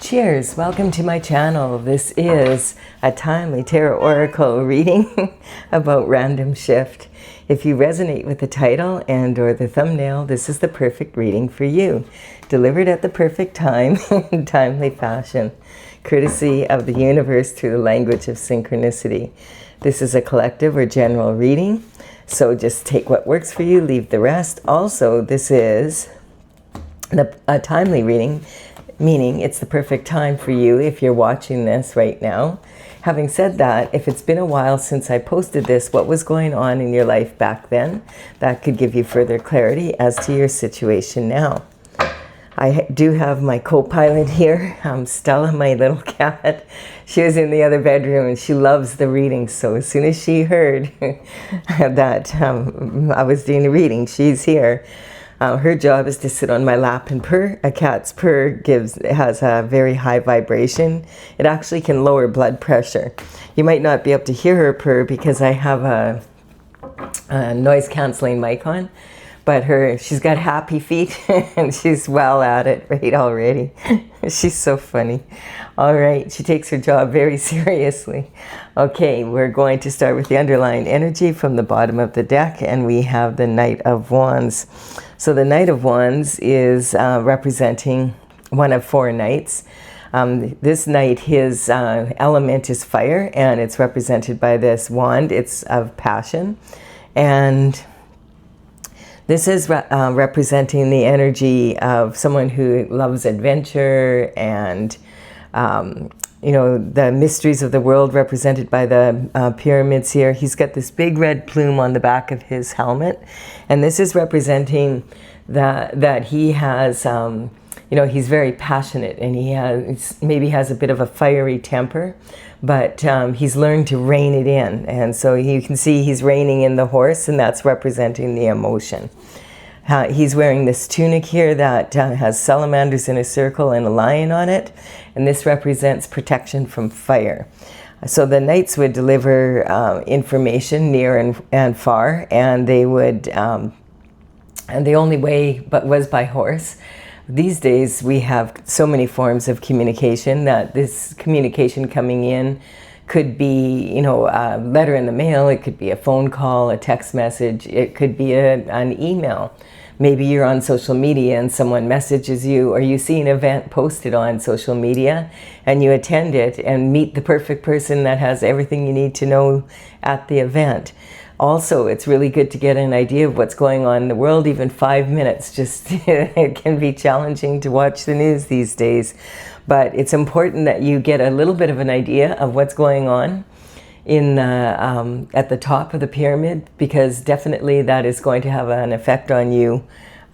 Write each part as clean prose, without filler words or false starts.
Cheers! Welcome to my channel. This is a timely tarot oracle reading about random shift. If you resonate with the title and or the thumbnail, this is the perfect reading for you. Delivered at the perfect time in timely fashion, courtesy of the universe through the language of synchronicity. This is a collective or general reading, so just take what works for you, leave the rest. Also, this is a timely reading, meaning it's the perfect time for you if you're watching this right now. Having said that, if it's been a while since I posted this, what was going on in your life back then? That could give you further clarity as to your situation now. I do have my co-pilot here, Stella, my little cat. She was in the other bedroom and she loves the reading. So as soon as she heard that I was doing the reading, she's here. Her job is to sit on my lap and purr. A cat's purr has a very high vibration. It actually can lower blood pressure. You might not be able to hear her purr because I have a noise canceling mic on, but she's got happy feet and she's well at it right already. She's so funny. All right, she takes her job very seriously. Okay, we're going to start with the underlying energy from the bottom of the deck, and we have the Knight of Wands. So the Knight of Wands is representing one of four knights. This knight, his element is fire, and it's represented by this wand. It's of passion. And this is representing the energy of someone who loves adventure and, you know, the mysteries of the world represented by the pyramids here. He's got this big red plume on the back of his helmet. And this is representing that he has, you know, he's very passionate and he maybe has a bit of a fiery temper, but he's learned to rein it in. And so you can see he's reining in the horse, and that's representing the emotion. He's wearing this tunic here that has salamanders in a circle and a lion on it, and this represents protection from fire. So the knights would deliver information near and far, and they would, and the only way was by horse. These days we have so many forms of communication that this communication coming in could be, you know, a letter in the mail, it could be a phone call, a text message, it could be an email. Maybe you're on social media and someone messages you, or you see an event posted on social media and you attend it and meet the perfect person that has everything you need to know at the event. Also, it's really good to get an idea of what's going on in the world. Even 5 minutes, just it can be challenging to watch the news these days. But it's important that you get a little bit of an idea of what's going on in at the top of the pyramid, because definitely that is going to have an effect on you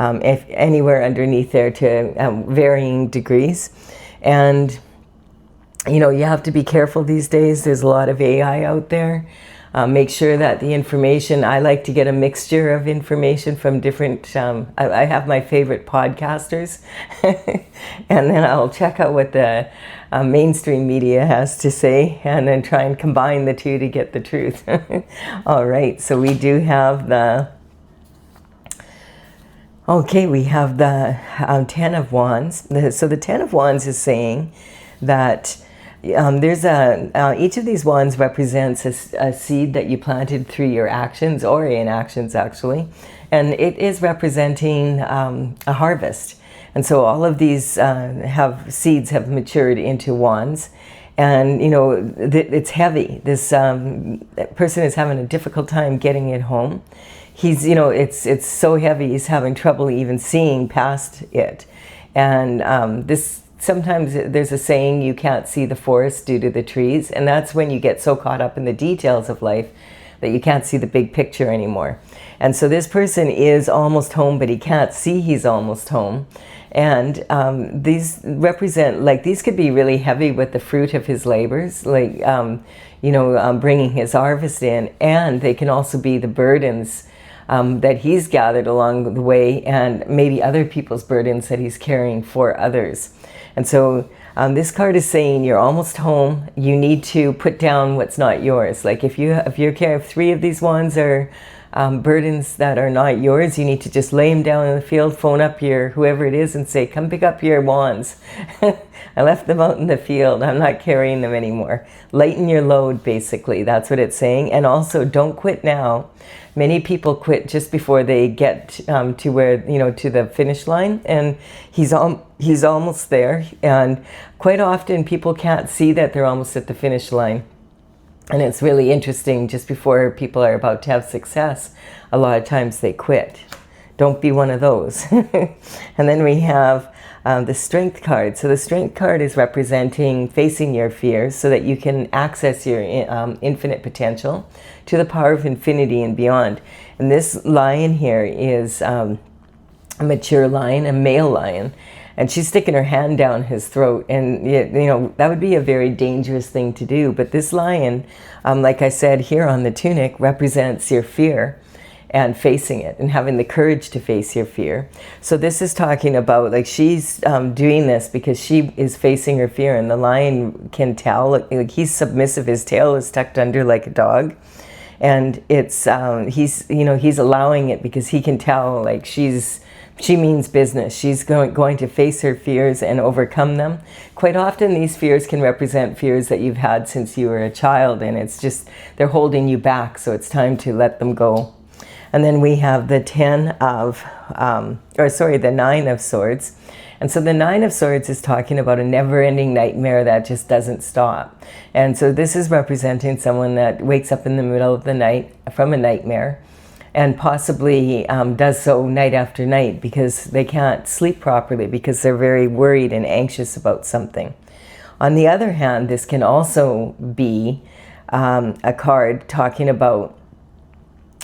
if anywhere underneath there to varying degrees. And you know, you have to be careful these days. There's a lot of AI out there. Make sure that the information, I like to get a mixture of information from different, I have my favorite podcasters, and then I'll check out what the mainstream media has to say, and then try and combine the two to get the truth. All right, so we do have we have the Ten of Wands. So the Ten of Wands is saying that there's each of these wands represents a seed that you planted through your actions or inactions, actually, and it is representing a harvest. And so all of these seeds have matured into wands, and you know it's heavy. This person is having a difficult time getting it home. He's, you know, it's so heavy. He's having trouble even seeing past it, and this. Sometimes there's a saying, you can't see the forest due to the trees, and that's when you get so caught up in the details of life that you can't see the big picture anymore. And so this person is almost home, but he can't see he's almost home. And these represent, like, these could be really heavy with the fruit of his labors, like, you know, bringing his harvest in, and they can also be the burdens that he's gathered along the way, and maybe other people's burdens that he's carrying for others. And so this card is saying you're almost home. You need to put down what's not yours. Like if you're carrying 3 of these wands are burdens that are not yours, you need to just lay them down in the field, phone up your whoever it is and say, come pick up your wands. I left them out in the field. I'm not carrying them anymore. Lighten your load, basically. That's what it's saying. And also, don't quit now. Many people quit just before they get to where, to the finish line, and he's almost there. And quite often people can't see that they're almost at the finish line. And it's really interesting, just before people are about to have success, a lot of times they quit. Don't be one of those. And then we have the Strength card. So the Strength card is representing facing your fears so that you can access your infinite potential to the power of infinity and beyond. And this lion here is a mature lion, a male lion. And she's sticking her hand down his throat. And, that would be a very dangerous thing to do. But this lion, like I said here on the tunic, represents your fear and facing it and having the courage to face your fear. So this is talking about, like, she's doing this because she is facing her fear. And the lion can tell, like he's submissive. His tail is tucked under like a dog. And it's, he's allowing it because he can tell, like, she means business. She's going to face her fears and overcome them. Quite often these fears can represent fears that you've had since you were a child, and it's just, they're holding you back, so it's time to let them go. And then we have the the Nine of Swords. And so the Nine of Swords is talking about a never-ending nightmare that just doesn't stop. And so this is representing someone that wakes up in the middle of the night from a nightmare, and possibly does so night after night because they can't sleep properly because they're very worried and anxious about something. On the other hand, this can also be a card talking about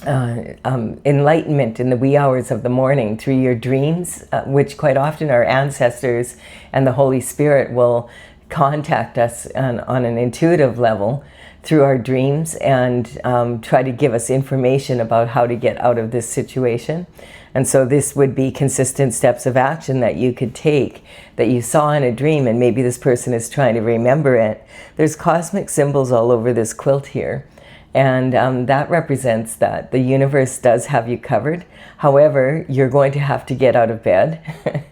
enlightenment in the wee hours of the morning through your dreams, which quite often our ancestors and the Holy Spirit will contact us on an intuitive level through our dreams and try to give us information about how to get out of this situation. And so this would be consistent steps of action that you could take that you saw in a dream, and maybe this person is trying to remember it. There's cosmic symbols all over this quilt here, and that represents that the universe does have you covered. However, you're going to have to get out of bed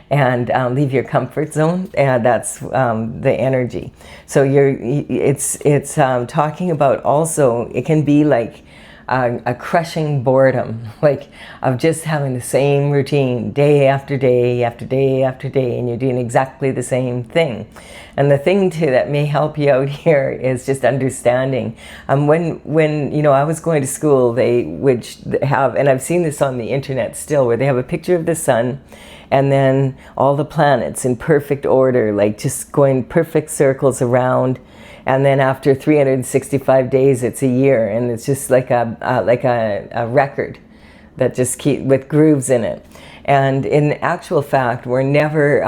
and leave your comfort zone, and that's the energy. So it's talking about also, it can be like a crushing boredom, like of just having the same routine day after day after day after day, and you're doing exactly the same thing. And the thing too that may help you out here is just understanding. When I was going to school, they would have, and I've seen this on the internet still, where they have a picture of the sun and then all the planets in perfect order, like just going perfect circles around. And then after 365 days, it's a year, and it's just like a record that just keep with grooves in it. And in actual fact, we're never.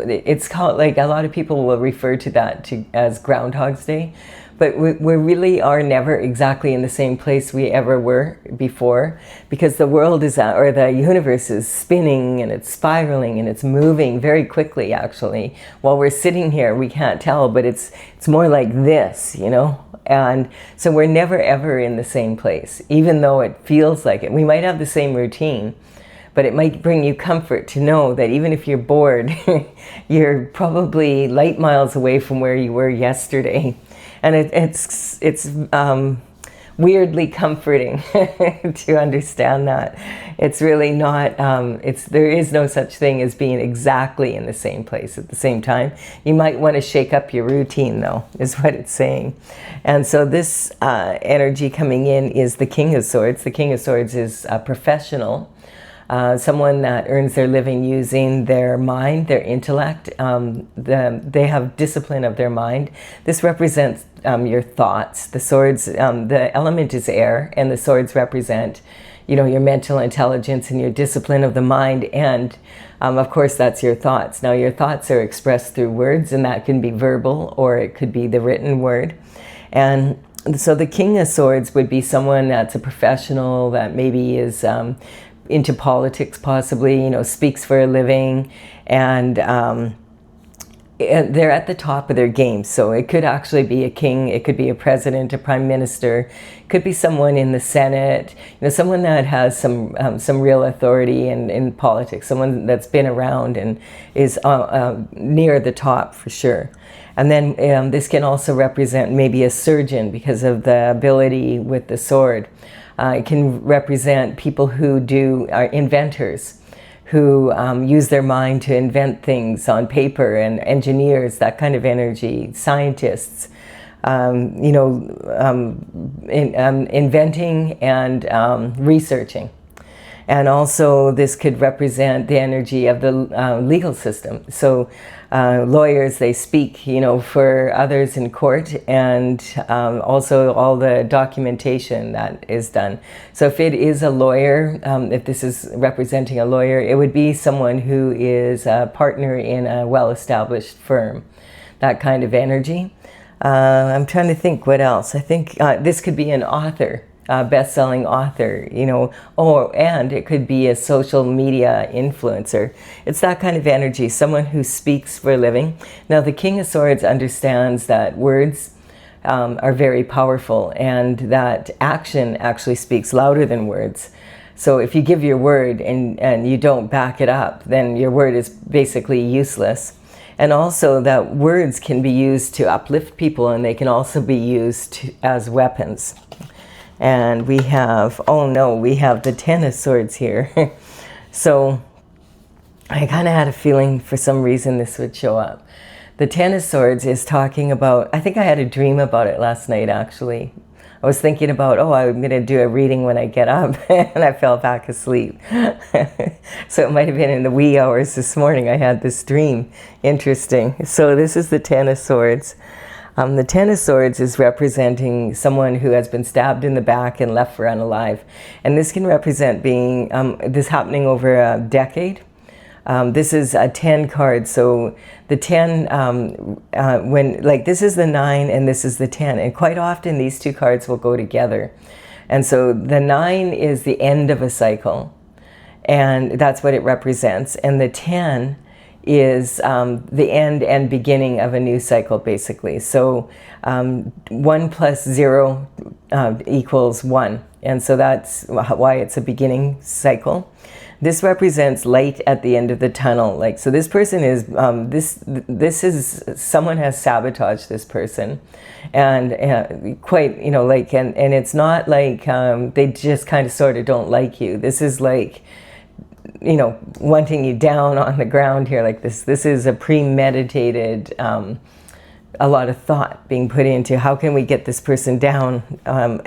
It's called, like, a lot of people will refer to that as Groundhog's Day, but we really are never exactly in the same place we ever were before, because the world is, or the universe is spinning and it's spiraling and it's moving very quickly. Actually, while we're sitting here, we can't tell, but it's more like this, And so we're never ever in the same place, even though it feels like it. We might have the same routine, but it might bring you comfort to know that even if you're bored, you're probably light miles away from where you were yesterday. And it's weirdly comforting to understand that. It's really not, there is no such thing as being exactly in the same place at the same time. You might want to shake up your routine, though, is what it's saying. And so this energy coming in is the King of Swords. The King of Swords is a professional. Someone that earns their living using their mind, their intellect. They have discipline of their mind. This represents your thoughts. The swords, the element is air, and the swords represent, your mental intelligence and your discipline of the mind. And of course, that's your thoughts. Now, your thoughts are expressed through words, and that can be verbal or it could be the written word. And so the King of Swords would be someone that's a professional, that maybe is into politics, possibly, speaks for a living, and they're at the top of their game. So it could actually be a king, it could be a president, a prime minister, it could be someone in the Senate, someone that has some real authority in politics, someone that's been around and is near the top for sure. And then this can also represent maybe a surgeon because of the ability with the sword. It can represent people who are inventors, who use their mind to invent things on paper, and engineers, that kind of energy, scientists, inventing and researching. And also this could represent the energy of the legal system. So lawyers, they speak, for others in court, and also all the documentation that is done. So if it is a lawyer, if this is representing a lawyer, it would be someone who is a partner in a well-established firm, that kind of energy. I'm trying to think what else. I think this could be an author. Best-selling author, and it could be a social media influencer. It's that kind of energy, someone who speaks for a living. Now, the King of Swords understands that words are very powerful, and that action actually speaks louder than words. So if you give your word and you don't back it up, then your word is basically useless. And also that words can be used to uplift people, and they can also be used as weapons. And we have, we have the Ten of Swords here. So I kind of had a feeling for some reason this would show up. The Ten of Swords is talking about, I think I had a dream about it last night actually. I was thinking about, I'm going to do a reading when I get up, and I fell back asleep. So it might have been in the wee hours this morning I had this dream. Interesting. So this is the Ten of Swords. The Ten of Swords is representing someone who has been stabbed in the back and left for unalive. And this can represent being, this happening over a decade. This is a 10 card. So the 10, this is the 9 and this is the 10. And quite often these two cards will go together. And so the 9 is the end of a cycle. And that's what it represents. And the 10 is the end and beginning of a new cycle, basically. So 1 plus 0 equals 1. And so that's why it's a beginning cycle. This represents light at the end of the tunnel. So this person is, this is, someone has sabotaged this person. And quite, and it's not like they just kind of sort of don't like you. This is like, wanting you down on the ground here like this. This is a premeditated, a lot of thought being put into how can we get this person down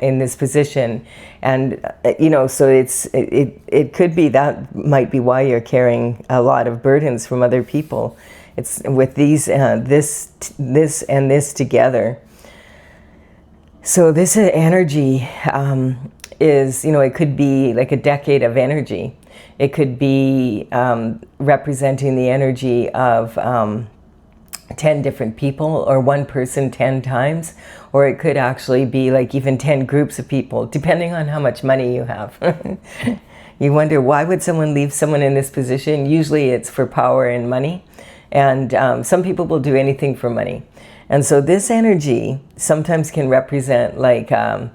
in this position. And, so it could be that might be why you're carrying a lot of burdens from other people. It's with these, this and this together. So this energy is, it could be like a decade of energy. It could be representing the energy of 10 different people, or one person 10 times, or it could actually be like even 10 groups of people, depending on how much money you have. You wonder, why would someone leave someone in this position? Usually it's for power and money, and some people will do anything for money. And so this energy sometimes can represent like an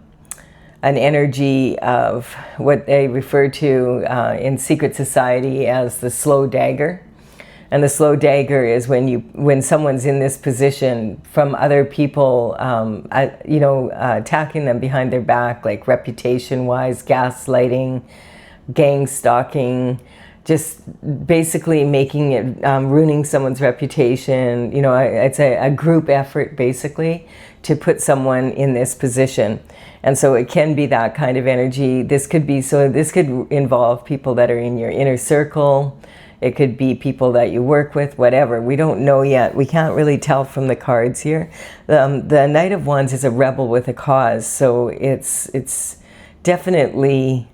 energy of what they refer to in secret society as the slow dagger. And the slow dagger is when someone's in this position from other people, attacking them behind their back, like reputation-wise, gaslighting, gang stalking, just basically making it, ruining someone's reputation. It's a group effort, basically, to put someone in this position. And so it can be that kind of energy. This could involve people that are in your inner circle. It could be people that you work with, whatever. We don't know yet. We can't really tell from the cards here. The Knight of Wands is a rebel with a cause. So it's definitely,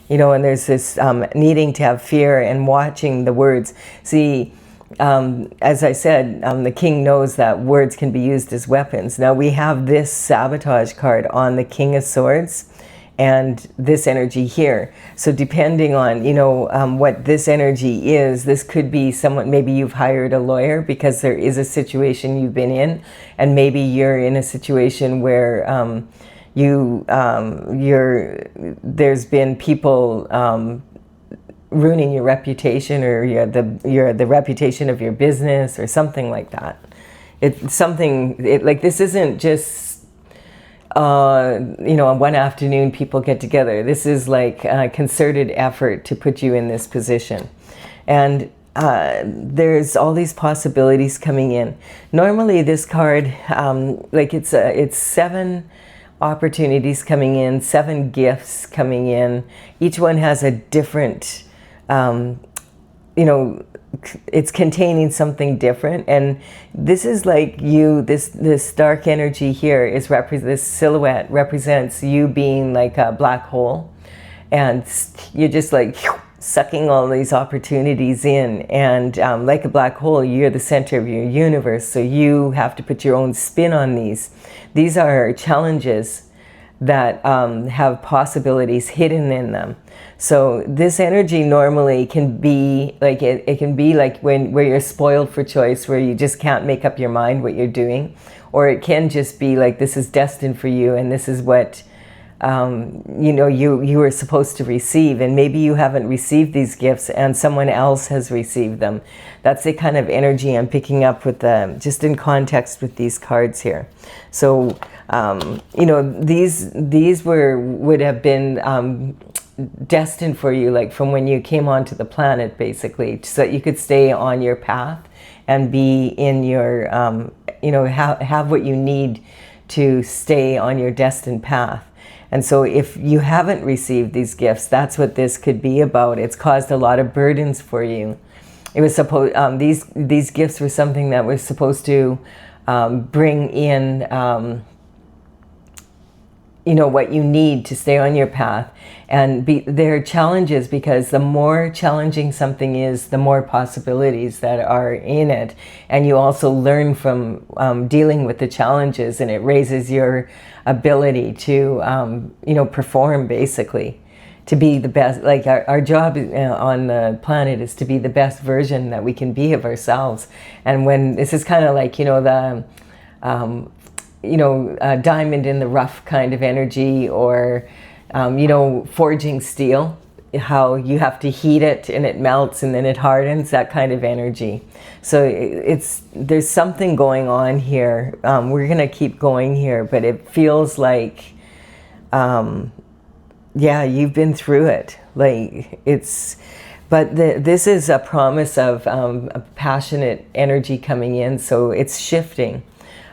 and there's this needing to have fear and watching the words. See, as I said, the king knows that words can be used as weapons. Now we have this sabotage card on the King of Swords, and this energy here. So depending on, you know, what this energy is, this could be someone, maybe you've hired a lawyer because there is a situation you've been in, and maybe you're in a situation where there's been people ruining your reputation, or you're the reputation of your business or something like that. It's something, like this isn't just, you know, one afternoon people get together. This is like a concerted effort to put you in this position. And there's all these possibilities coming in. Normally this card, like it's 7 opportunities coming in, 7 gifts coming in. Each one has a different, you know, it's containing something different. And this is like you, this dark energy here is this silhouette represents you being like a black hole, and you're just like sucking all these opportunities in, and like a black hole, you're the center of your universe, so you have to put your own spin on these. These are challenges that have possibilities hidden in them. So this energy normally can be like, it can be like where you're spoiled for choice, where you just can't make up your mind what you're doing. Or it can just be like, this is destined for you, and this is what you know, you were supposed to receive, and maybe you haven't received these gifts and someone else has received them. That's the kind of energy I'm picking up with just in context with these cards here. So you know, these would have been destined for you, like from when you came onto the planet, basically, so that you could stay on your path and be in your you know, have what you need to stay on your destined path. And so if you haven't received these gifts, that's what this could be about. It's caused a lot of burdens for you. It was supposed, these gifts were something that was supposed to bring in you know, what you need to stay on your path. And they're challenges, because the more challenging something is, the more possibilities that are in it. And you also learn from dealing with the challenges, and it raises your ability to, you know, perform, basically, to be the best. Like our job on the planet is to be the best version that we can be of ourselves. And when this is kind of like, you know, the you know, diamond in the rough kind of energy, or you know, forging steel, how you have to heat it and it melts and then it hardens, that kind of energy. So there's something going on here. We're gonna keep going here, but it feels like yeah, you've been through it. Like but this is a promise of a passionate energy coming in, so it's shifting.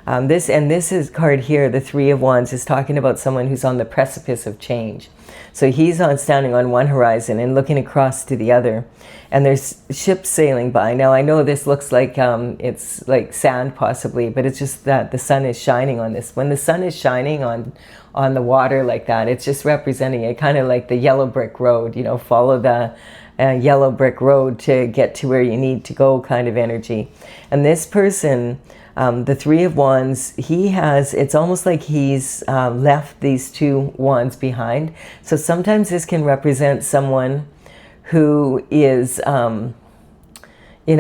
This is card here, the 3 of Wands, is talking about someone who's on the precipice of change. So he's standing on one horizon and looking across to the other, and there's ships sailing by. Now I know this looks like it's like sand possibly, but it's just that the sun is shining on this. When the sun is shining on the water like that, it's just representing it, kind of like the yellow brick road, you know, follow the yellow brick road to get to where you need to go kind of energy. And this person, the 3 of Wands, it's almost like he's left these 2 wands behind. So sometimes this can represent someone who is in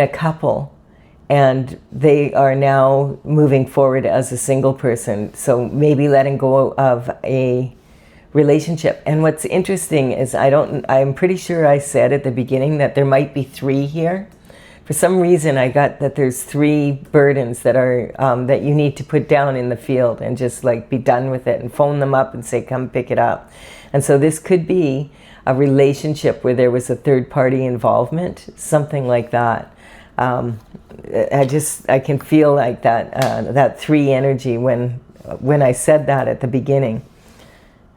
a couple, and they are now moving forward as a single person. So maybe letting go of a relationship. And what's interesting is I'm pretty sure I said at the beginning that there might be 3 here. For some reason, I got that there's 3 burdens that are that you need to put down in the field and just like be done with it, and phone them up and say, come pick it up. And so this could be a relationship where there was a third-party involvement, something like that. I can feel like that 3 energy when I said that at the beginning.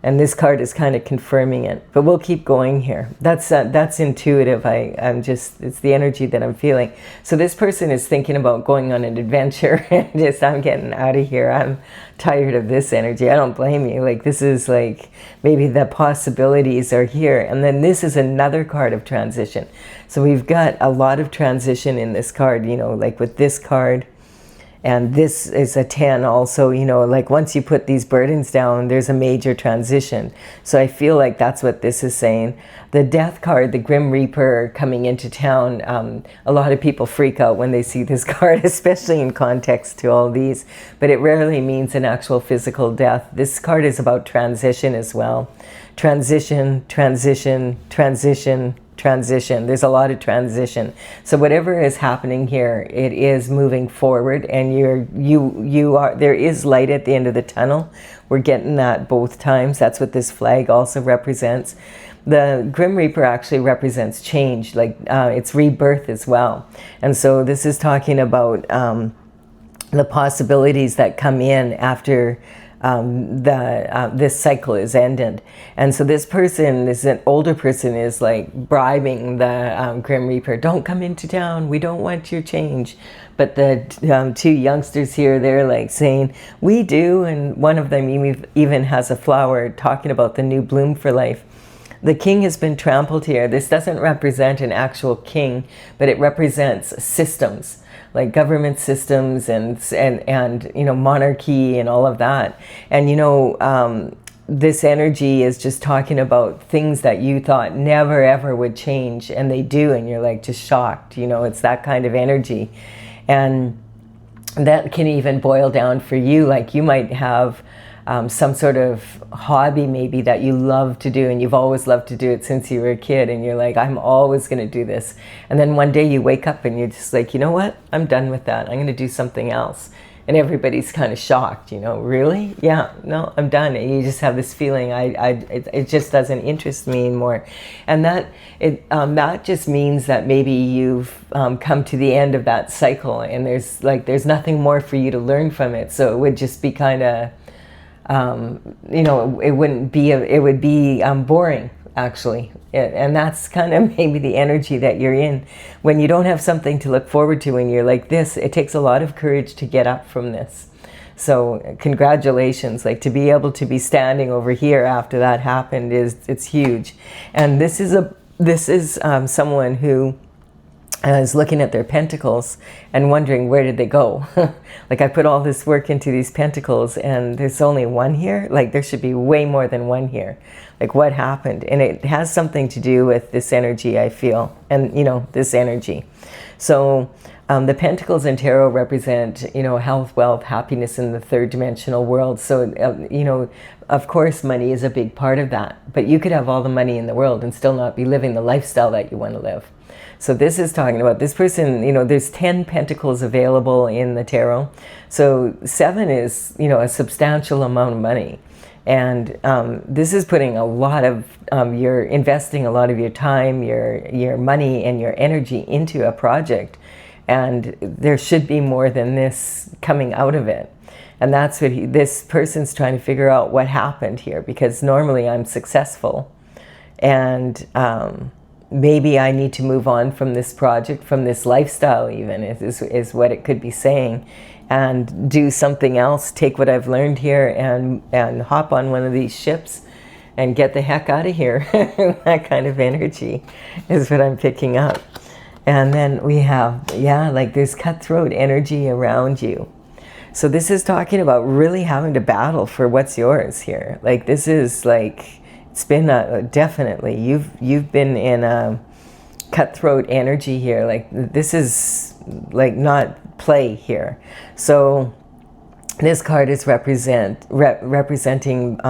And this card is kind of confirming it, but we'll keep going here. That's intuitive. It's the energy that I'm feeling. So this person is thinking about going on an adventure, and I'm getting out of here. I'm tired of this energy. I don't blame you. Like, this is like, maybe the possibilities are here. And then this is another card of transition. So we've got a lot of transition in this card, you know, like with this card And this is a 10 also, you know, like once you put these burdens down, there's a major transition. So I feel like that's what this is saying. The Death card, the Grim Reaper coming into town, a lot of people freak out when they see this card, especially in context to all these, but it rarely means an actual physical death. This card is about transition as well. Transition, transition, transition, transition. There's a lot of transition. So whatever is happening here, it is moving forward, and there is light at the end of the tunnel. We're getting that both times. That's what this flag also represents. The Grim Reaper actually represents change, like it's rebirth as well. And so this is talking about the possibilities that come in after this cycle is ended. And so this person, this an older person, is like bribing the Grim Reaper, don't come into town, we don't want your change. But the two youngsters here, they're like saying, we do. And one of them even has a flower talking about the new bloom for life. The king has been trampled here. This doesn't represent an actual king, but it represents systems, like government systems and you know, monarchy and all of that. And you know, this energy is just talking about things that you thought never ever would change, and they do, and you're like just shocked. You know, it's that kind of energy. And that can even boil down for you, like you might have some sort of hobby maybe that you love to do, and you've always loved to do it since you were a kid, and you're like, I'm always going to do this. And then one day you wake up and you're just like, you know what, I'm done with that, I'm going to do something else. And everybody's kind of shocked, you know, really? Yeah, no, I'm done. And you just have this feeling, it just doesn't interest me anymore. And that just means that maybe you've come to the end of that cycle, and there's nothing more for you to learn from it. So it would just be kind of, you know, it would be boring, actually. And that's kind of maybe the energy that you're in. When you don't have something to look forward to and you're like this, it takes a lot of courage to get up from this. So congratulations, like to be able to be standing over here after that happened it's huge. And this is someone who is looking at their pentacles and wondering, where did they go? Like, I put all this work into these pentacles and there's only one here. Like, there should be way more than one here. Like, what happened? And it has something to do with this energy, I feel, and you know, this energy. So the pentacles in tarot represent, you know, health, wealth, happiness in the third dimensional world. So you know, of course money is a big part of that, but you could have all the money in the world and still not be living the lifestyle that you want to live. So this is talking about this person, you know, there's 10 pentacles available in the tarot. So 7 is, you know, a substantial amount of money. And this is putting a lot of, you're investing a lot of your time, your money and your energy into a project. And there should be more than this coming out of it. And that's what this person's trying to figure out, what happened here, because normally I'm successful. And maybe I need to move on from this project, from this lifestyle even, is what it could be saying, and do something else, take what I've learned here and hop on one of these ships and get the heck out of here. That kind of energy is what I'm picking up. And then we have, yeah, like there's cutthroat energy around you. So this is talking about really having to battle for what's yours here. Like, this is like, it's been definitely, you've been in a cutthroat energy here. Like, this is like not play here. So this card is representing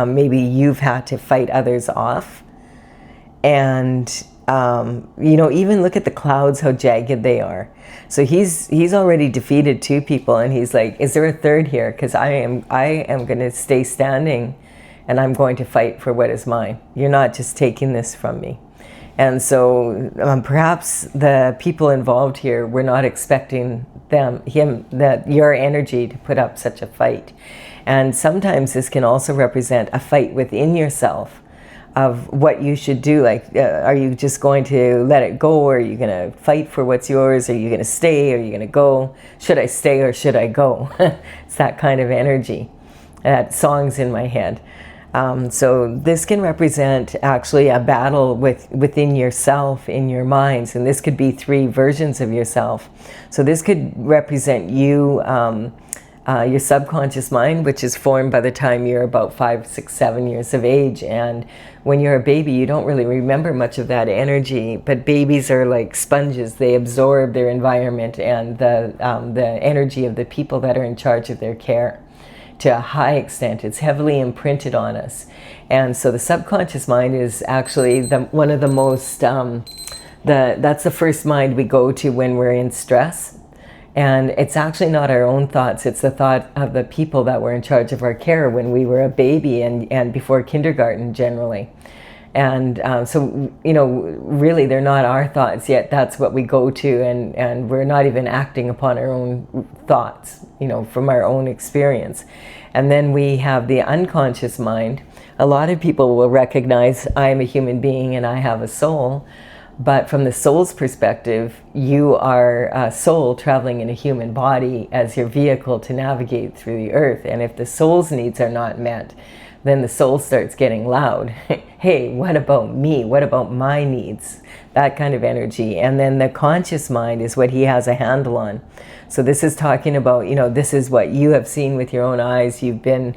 maybe you've had to fight others off. And you know, even look at the clouds, how jagged they are. So he's already defeated 2 people, and he's like, is there a third here? Because I am going to stay standing, and I'm going to fight for what is mine. You're not just taking this from me. And so perhaps the people involved here were not expecting your energy to put up such a fight. And sometimes this can also represent a fight within yourself of what you should do. Like, are you just going to let it go, or are you going to fight for what's yours? Are you going to stay? Are you going to go? Should I stay or should I go? It's that kind of energy. That song's in my head. So this can represent actually a battle within yourself, in your minds, and this could be 3 versions of yourself. So this could represent you, your subconscious mind, which is formed by the time you're about 5, 6, 7 years of age. And when you're a baby, you don't really remember much of that energy, but babies are like sponges. They absorb their environment and the energy of the people that are in charge of their care to a high extent. It's heavily imprinted on us. And so the subconscious mind is actually one of the most, that's the first mind we go to when we're in stress. And it's actually not our own thoughts, it's the thought of the people that were in charge of our care when we were a baby and before kindergarten generally. And so, you know, really they're not our thoughts, yet that's what we go to, and we're not even acting upon our own thoughts, you know, from our own experience. And then we have the unconscious mind. A lot of people will recognize I am a human being and I have a soul. But from the soul's perspective, you are a soul traveling in a human body as your vehicle to navigate through the earth. And if the soul's needs are not met, then the soul starts getting loud. Hey, what about me? What about my needs? That kind of energy. And then the conscious mind is what he has a handle on. So this is talking about, you know, this is what you have seen with your own eyes. You've been,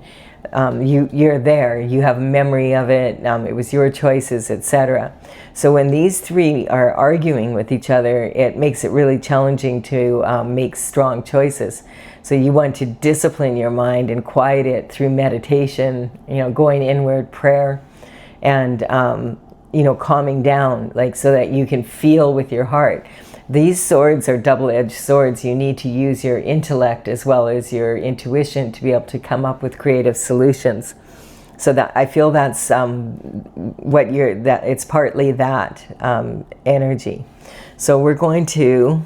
you're there. You have a memory of it. It was your choices, etc. So when these 3 are arguing with each other, it makes it really challenging to make strong choices. So you want to discipline your mind and quiet it through meditation, you know, going inward, prayer, and, you know, calming down, like so that you can feel with your heart. These swords are double-edged swords. You need to use your intellect as well as your intuition to be able to come up with creative solutions. So that I feel that's that it's partly that energy. So we're going to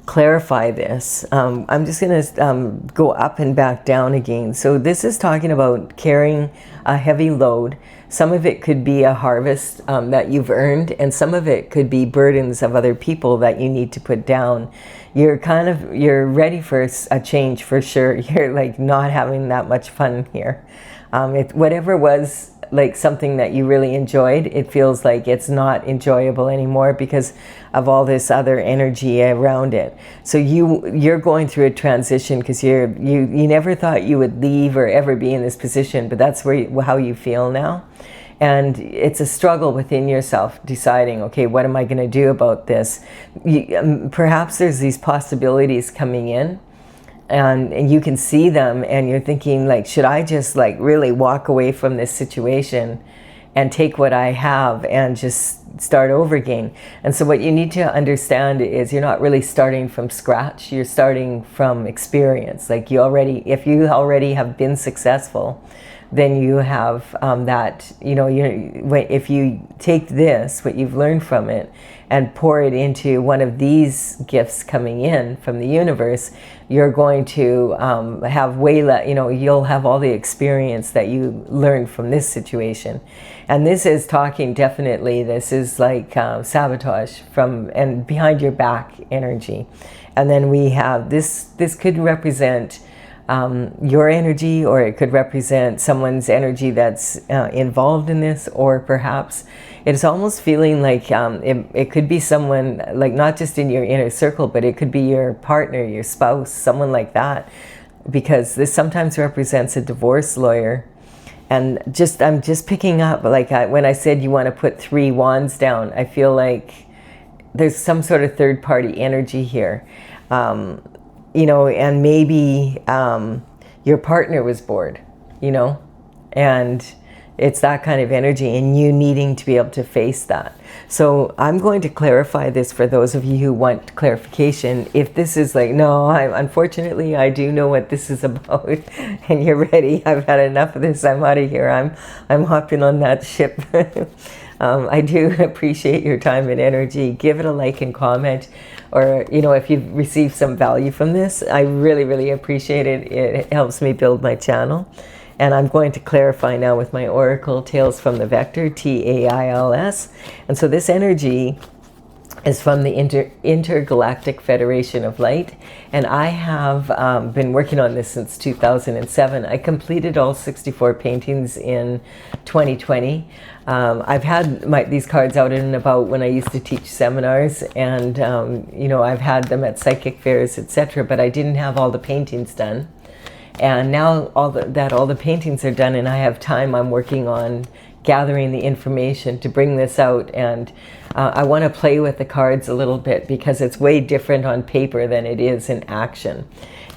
clarify this. I'm just going to go up and back down again. So this is talking about carrying a heavy load. Some of it could be a harvest that you've earned, and some of it could be burdens of other people that you need to put down. You're ready for a change for sure. You're like not having that much fun here. Whatever was like something that you really enjoyed, it feels like it's not enjoyable anymore because of all this other energy around it. So you're going through a transition because you never thought you would leave or ever be in this position, but that's how you feel now. And it's a struggle within yourself deciding, okay, what am I going to do about this? Perhaps there's these possibilities coming in, and you can see them, and you're thinking, like, should I just like really walk away from this situation and take what I have and just start over again? And so what you need to understand is you're not really starting from scratch. You're starting from experience. Like if you already have been successful, then you have that, you know, if you take this, what you've learned from it, and pour it into one of these gifts coming in from the universe, you're going to have you'll have all the experience that you learned from this situation. And this is talking, definitely, this is like sabotage and behind your back energy. And then we have this could represent your energy, or it could represent someone's energy that's involved in this, or perhaps it's almost feeling like it could be someone, like not just in your inner circle, but it could be your partner, your spouse, someone like that, because this sometimes represents a divorce lawyer. And I'm just picking up, like when I said you want to put 3 wands down, I feel like there's some sort of third-party energy here. You know, and maybe your partner was bored, you know, and it's that kind of energy, and you needing to be able to face that. So I'm going to clarify this for those of you who want clarification. If this is like, no, unfortunately, I do know what this is about, and you're ready, I've had enough of this, I'm out of here, I'm hopping on that ship. I do appreciate your time and energy. Give it a like and comment. Or, you know, if you've received some value from this, I really, really appreciate it. It helps me build my channel. And I'm going to clarify now with my Oracle Tales from the Vector, TAILS. And so this energy is from the Intergalactic Federation of Light, and I have been working on this since 2007. I completed all 64 paintings in 2020. I've had these cards out and about when I used to teach seminars, and you know, I've had them at psychic fairs, etc., but I didn't have all the paintings done. And now all the paintings are done and I have time, I'm working on gathering the information to bring this out, and I want to play with the cards a little bit because it's way different on paper than it is in action.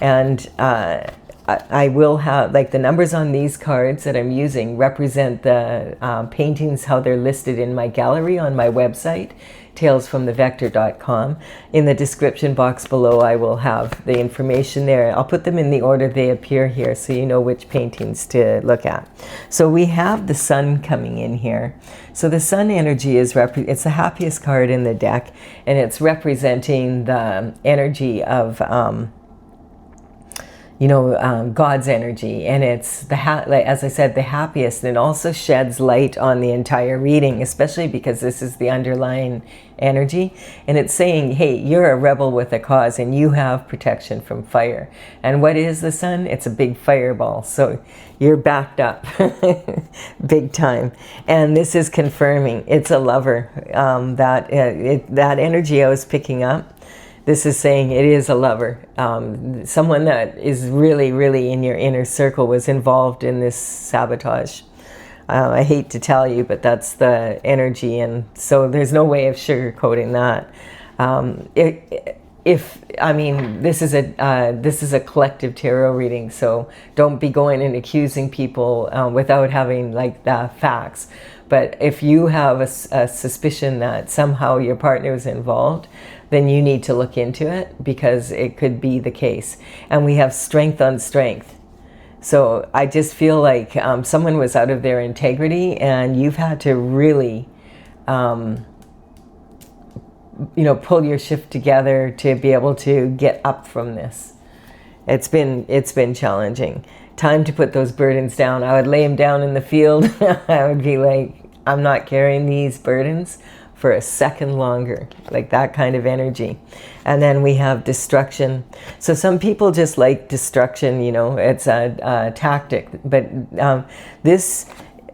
And I will have, like, the numbers on these cards that I'm using represent the paintings, how they're listed in my gallery on my website, talesfromthevector.com. In the description box below, I will have the information there. I'll put them in the order they appear here so you know which paintings to look at. So we have the sun coming in here. So the sun energy is, it's the happiest card in the deck, and it's representing the energy of God's energy, and it's like, as I said, the happiest, and it also sheds light on the entire reading, especially because this is the underlying energy, and it's saying, hey, you're a rebel with a cause and you have protection from fire. And what is the sun? It's a big fireball, so you're backed up big time. And this is confirming it's a lover. That energy I was picking up, this is saying it is a lover. Someone that is really, really in your inner circle was involved in this sabotage. I hate to tell you, but that's the energy, and so there's no way of sugarcoating that. This is a collective tarot reading, so don't be going and accusing people without having like the facts. But if you have a suspicion that somehow your partner is involved, then you need to look into it, because it could be the case. And we have strength on strength. So I just feel like someone was out of their integrity, and you've had to really, pull your shift together to be able to get up from this. It's been challenging. Time to put those burdens down. I would lay them down in the field. I would be like, I'm not carrying these burdens for a second longer, like that kind of energy. And then we have destruction. So some people just like destruction, it's a tactic, but this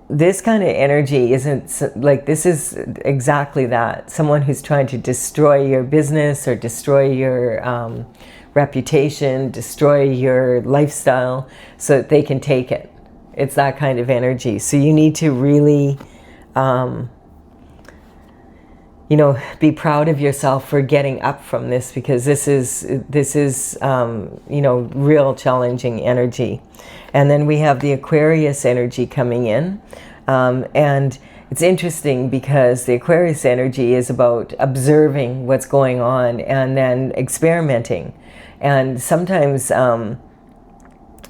kind of energy isn't like, this is exactly that. Someone who's trying to destroy your business or destroy your reputation, destroy your lifestyle so that they can take it. It's that kind of energy. So you need to really be proud of yourself for getting up from this, because this is real challenging energy. And then we have the Aquarius energy coming in, and it's interesting because the Aquarius energy is about observing what's going on and then experimenting. And sometimes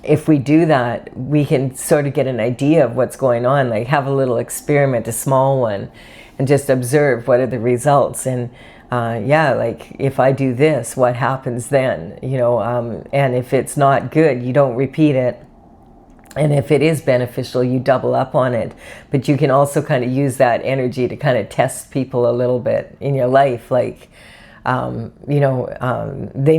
if we do that, we can sort of get an idea of what's going on, like have a little experiment, a small one, and just observe what are the results. And like if I do this, what happens then? And if it's not good, you don't repeat it. And if it is beneficial, you double up on it. But you can also kind of use that energy to kind of test people a little bit in your life. Like, they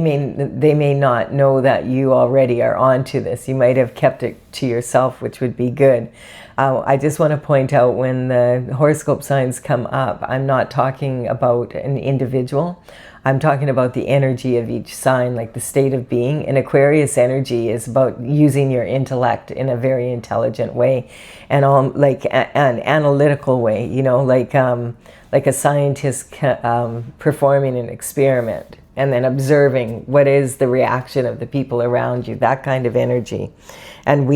may not know that you already are onto this. You might have kept it to yourself, which would be good. I just want to point out, when the horoscope signs come up, I'm not talking about an individual. I'm talking about the energy of each sign, like the state of being. And Aquarius energy is about using your intellect in a very intelligent way, and like an analytical way, like a scientist performing an experiment and then observing what is the reaction of the people around you, that kind of energy. And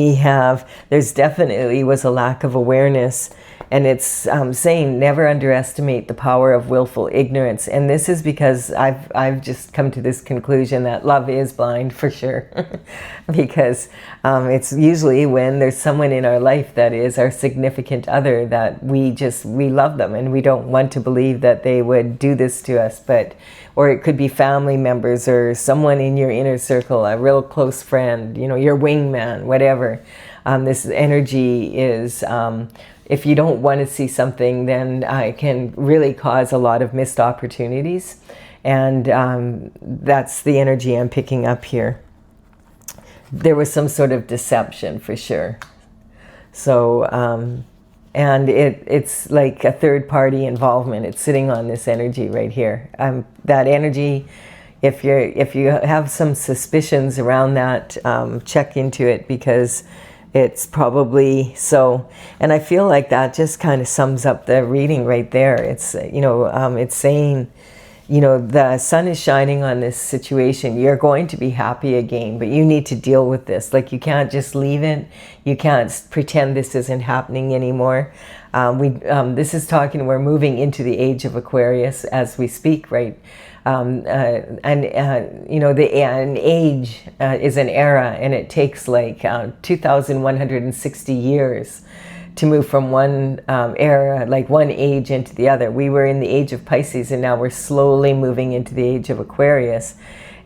there's definitely was a lack of awareness, and it's saying never underestimate the power of willful ignorance. And this is because I've just come to this conclusion that love is blind for sure. Because it's usually when there's someone in our life that is our significant other that we love them, and we don't want to believe that they would do this to us. Or it could be family members or someone in your inner circle, a real close friend, your wingman, whatever. This energy is if you don't want to see something, then it can really cause a lot of missed opportunities. And that's the energy I'm picking up here. There was some sort of deception for sure. So, and it's like a third party involvement. It's sitting on this energy right here. That energy, if you have some suspicions around that, check into it, because it's probably so. And I feel like that just kind of sums up the reading right there. It's, it's saying, the sun is shining on this situation. You're going to be happy again, but you need to deal with this. Like, you can't just leave it. You can't pretend this isn't happening anymore. This is talking, we're moving into the age of Aquarius as we speak, right? An age is an era, and it takes like 2,160 years to move from one era, like one age, into the other. We were in the age of Pisces, and now we're slowly moving into the age of Aquarius.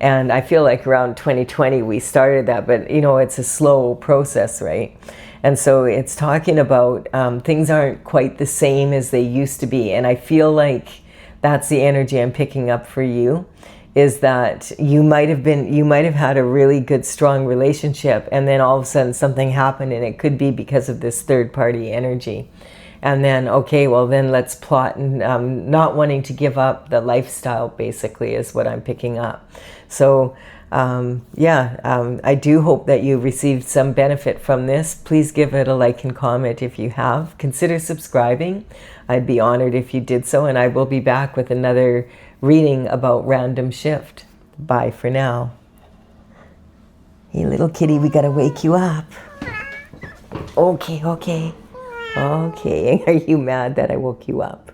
And I feel like around 2020 we started that, but it's a slow process, right? And so it's talking about things aren't quite the same as they used to be. And I feel like that's the energy I'm picking up for you, is that you might have had a really good, strong relationship, and then all of a sudden something happened, and it could be because of this third party energy. And then, okay, well then let's plot, and not wanting to give up the lifestyle, basically, is what I'm picking up. So I do hope that you received some benefit from this. Please give it a like and comment if you have. Consider subscribing. I'd be honored if you did so, and I will be back with another reading about random shift. Bye for now. Hey, little kitty, we gotta wake you up. Okay. Are you mad that I woke you up?